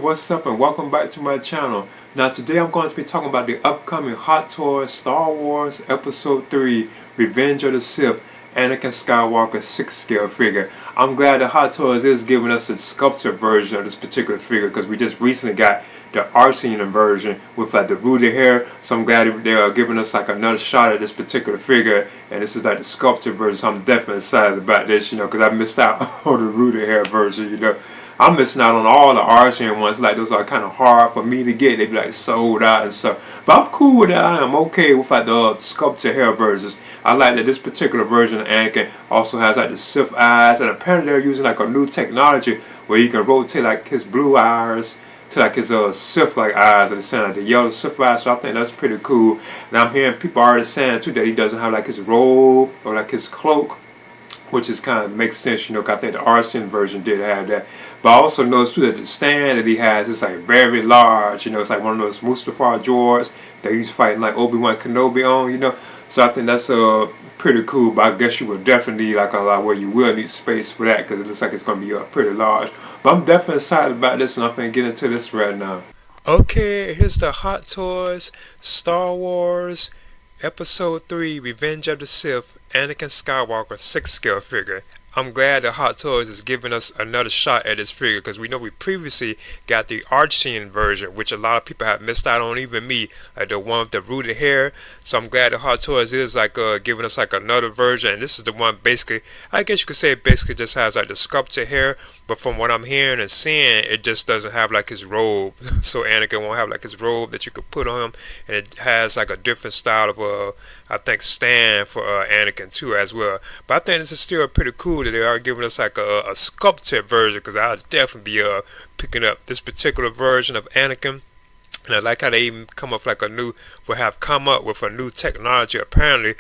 what's up and welcome back to my channel. Now today I'm going to be talking about the upcoming Hot Toys Star Wars Episode 3 Revenge of the Sith Anakin Skywalker 6 scale figure. I'm glad that Hot Toys is giving us a sculpted version of this particular figure because we just recently got the Arsenal version with like the rooted hair, so I'm glad they are giving us like another shot at this particular figure, and this is like the sculpted version, so I'm definitely excited about this, because I missed out on the rooted hair version. I'm missing out on all the Arsenal ones, like those are kind of hard for me to get. They be like sold out and stuff, but I'm cool with that. I am okay with like the sculpted hair versions. I like that this particular version of Anakin also has like the Sith eyes, and apparently they're using like a new technology where you can rotate like his blue eyes to like his Sith like eyes, and saying like the yellow Sith eyes. So I think that's pretty cool. And I'm hearing people already saying too that he doesn't have like his robe or like his cloak, which is kind of makes sense, 'cause I think the Arsenal version did have that. But I also noticed too that the stand that he has is like very large. It's like one of those Mustafar droids that he's fighting like Obi-Wan Kenobi on. So I think that's pretty cool. But I guess you would definitely need like a lot where you will need space for that because it looks like it's gonna be pretty large. But I'm definitely excited about this, and I'm gonna get into this right now. Okay, here's the Hot Toys Star Wars Episode 3 Revenge of the Sith Anakin Skywalker 6 scale figure. I'm glad that Hot Toys is giving us another shot at this figure because we know we previously got the Arsenal version, which a lot of people have missed out on, even me, like the one with the rooted hair. So I'm glad that Hot Toys is like giving us like another version, and this is the one basically, I guess you could say it basically just has like the sculpted hair, but from what I'm hearing and seeing, it just doesn't have like his robe. So Anakin won't have like his robe that you could put on him, and it has like a different style of I think stand for Anakin too as well. But I think this is still pretty cool that they are giving us like a sculpted version, because I'll definitely be picking up this particular version of Anakin. And I like how they even come up like come up with a new technology apparently,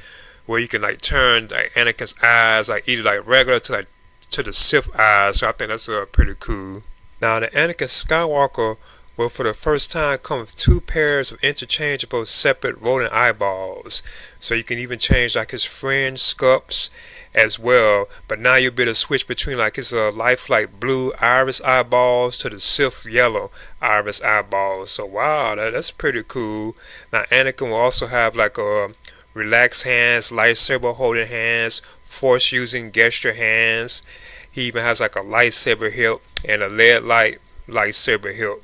where you can like turn like Anakin's eyes like either like regular to the Sith eyes. So I think that's pretty cool. Now the Anakin Skywalker will for the first time come with two pairs of interchangeable separate rolling eyeballs. So you can even change like his fringe sculpts as well. But now you'll be able to switch between like his lifelike blue iris eyeballs to the Sith yellow iris eyeballs. So wow, that's pretty cool. Now Anakin will also have like a relaxed hands, lightsaber holding hands, force using gesture hands. He even has like a lightsaber hilt and a lead light lightsaber hilt.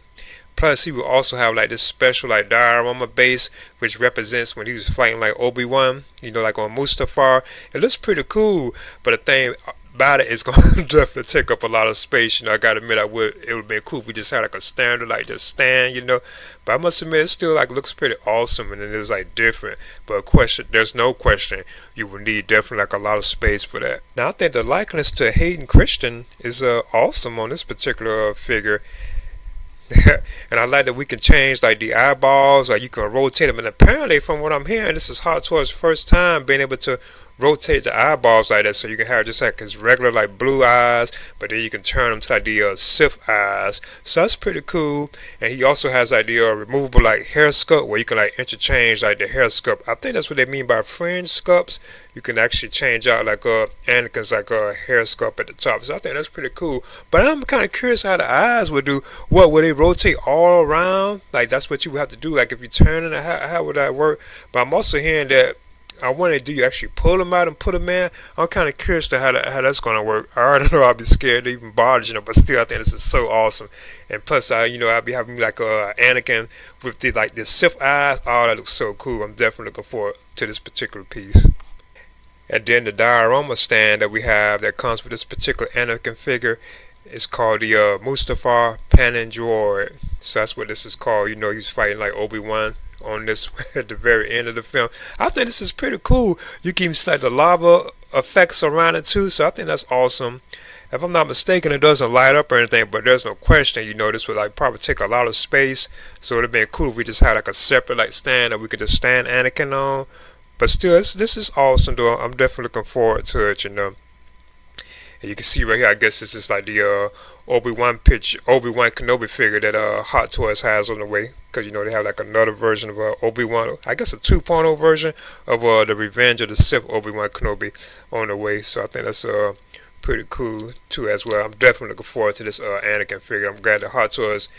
Plus, he will also have like this special like diorama base, which represents when he was fighting like Obi-Wan, like on Mustafar. It looks pretty cool, but the thing about it is going to definitely take up a lot of space. I gotta admit, it would have been cool if we just had like a standard like this stand, But I must admit, it still like looks pretty awesome, and it is like different. But there's no question, you would need definitely like a lot of space for that. Now, I think the likeness to Hayden Christensen is awesome on this particular figure. And I like that we can change like the eyeballs, like you can rotate them. And apparently, from what I'm hearing, this is Hot Toys' first time being able to rotate the eyeballs like that, so you can have just like his regular like blue eyes, but then you can turn them to like the Sith eyes. So that's pretty cool. And he also has like the removable like hair sculpt, where you can like interchange like the hair sculpt. I think that's what they mean by fringe sculpts. You can actually change out like Anakin's like hair sculpt at the top. So I think that's pretty cool. But I'm kind of curious how the eyes would do. What would they rotate all around? Like that's what you would have to do. Like if you turn it, how would that work? But I'm also hearing that I wonder, do you actually pull them out and put them in? I'm kind of curious to how that's going to work. I already know I'll be scared to even bother, but still I think this is so awesome. And plus, I'll be having like Anakin with the Sith eyes. Oh, that looks so cool. I'm definitely looking forward to this particular piece. And then the diorama stand that we have that comes with this particular Anakin figure is called the Mustafar Panin Droid. So that's what this is called. He's fighting like Obi-Wan on this at the very end of the film. I think this is pretty cool. You can even see like the lava effects around it too, so I think that's awesome. If I'm not mistaken, it doesn't light up or anything, but there's no question, this would like probably take a lot of space. So it'd have been cool if we just had like a separate like stand that we could just stand Anakin on. But still, this is awesome though. I'm definitely looking forward to it, And you can see right here, I guess this is like the Obi-Wan Kenobi figure that Hot Toys has on the way. Because, they have like another version of Obi-Wan, I guess a 2.0 version of the Revenge of the Sith Obi-Wan Kenobi on the way. So I think that's pretty cool too as well. I'm definitely looking forward to this Anakin figure. I'm glad that Hot Toys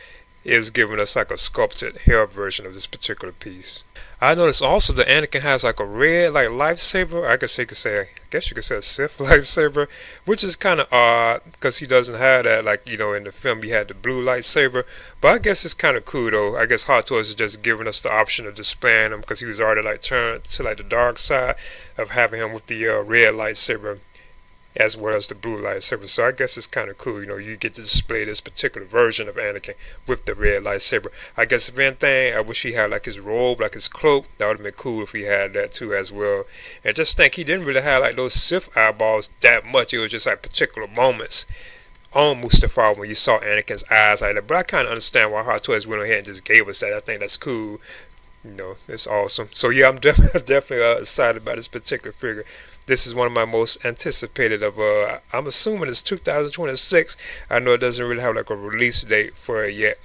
is giving us like a sculpted hair version of this particular piece. I noticed also that Anakin has like a red like lightsaber. I guess you could say, a Sith lightsaber, which is kind of odd because he doesn't have that, like, you know, in the film he had the blue lightsaber. But I guess it's kind of cool though. I guess Hot Toys is just giving us the option of displaying him because he was already like turned to like the dark side of having him with the red lightsaber as well as the blue lightsaber. So I guess it's kind of cool, you know, you get to display this particular version of Anakin with the red lightsaber. I guess if anything, I wish he had like his robe, like his cloak. That would have been cool if he had that too as well. And just think, he didn't really have like those Sith eyeballs that much. It was just like particular moments on Mustafar when you saw Anakin's eyes like that. But I kind of understand why Hot Toys went ahead and just gave us that. I think that's cool. You know, it's awesome. So yeah, I'm definitely excited about this particular figure. This is one of my most anticipated of, I'm assuming it's 2026. I know it doesn't really have like a release date for it yet.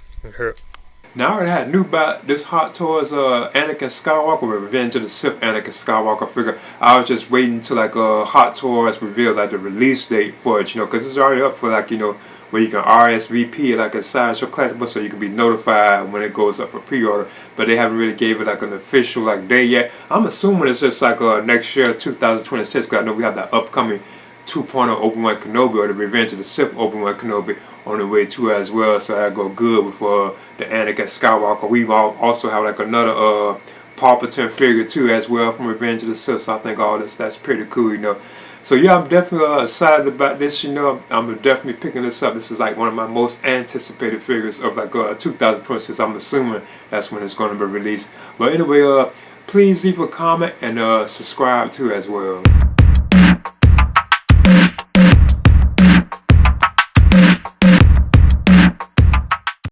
Now I already had knew about this Hot Toys Anakin Skywalker, Revenge of the Sith Anakin Skywalker figure. I was just waiting to like Hot Toys reveal like the release date for it, you know, because it's already up for like, you know, where you can RSVP like a Sideshow Classic, so you can be notified when it goes up for pre-order. But they haven't really gave it like an official like day yet. I'm assuming it's just like next year, 2026, because I know we have that upcoming 2.0 Obi-Wan Kenobi, or the Revenge of the Sith Obi-Wan Kenobi on the way too as well. So I go good with the Anakin Skywalker. We also have like another Palpatine figure too as well from Revenge of the Sith. So I think all that's pretty cool, you know. So yeah, I'm definitely excited about this, you know. I'm definitely picking this up. This is like one of my most anticipated figures of like 2026. I'm assuming that's when it's going to be released. But anyway, please leave a comment and subscribe too as well.